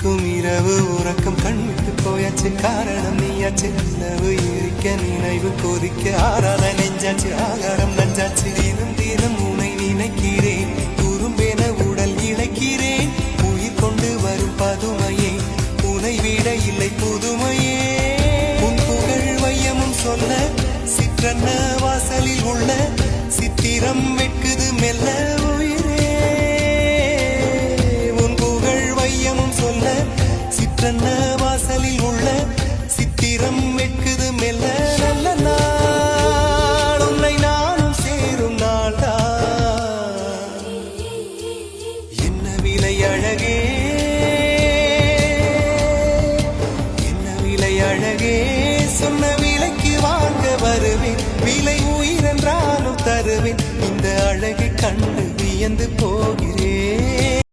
இருக்கும் இரவு உறக்கம் கண்விட்டு போயாச்சு காரணம் நீயாச்சு நிலவு இருக்க நினைவு கொதிக்க ஆறாத நெஞ்சாச்சு ஆகாரம் நஞ்சாச்சு தினம் தினம் உனை நினைக்கிறேன் குறும்பென உடல் இழைக்கிறேன் உயிர் கொண்டு வரும் பதுமையே உனை விட இல்லை புதுமையே உன் புகழ் வையமும் சொல்ல சிற்றன்ன வாசலில் உள்ள சித்திரம் வெட்குது மெல்ல வாசலில் உள்ள சித்திரம் வெட்குது மெல்ல நல்ல நாள் உன்னை நானும் சேரும் நாள்தான் என்ன விலை அழகே என்ன விலை அழகே சொன்ன விலைக்கு வாங்க வருவேன் விலை உயிரென்றாலும் தருவேன் இந்த அழகை கண்டு வியந்து போகிறேன்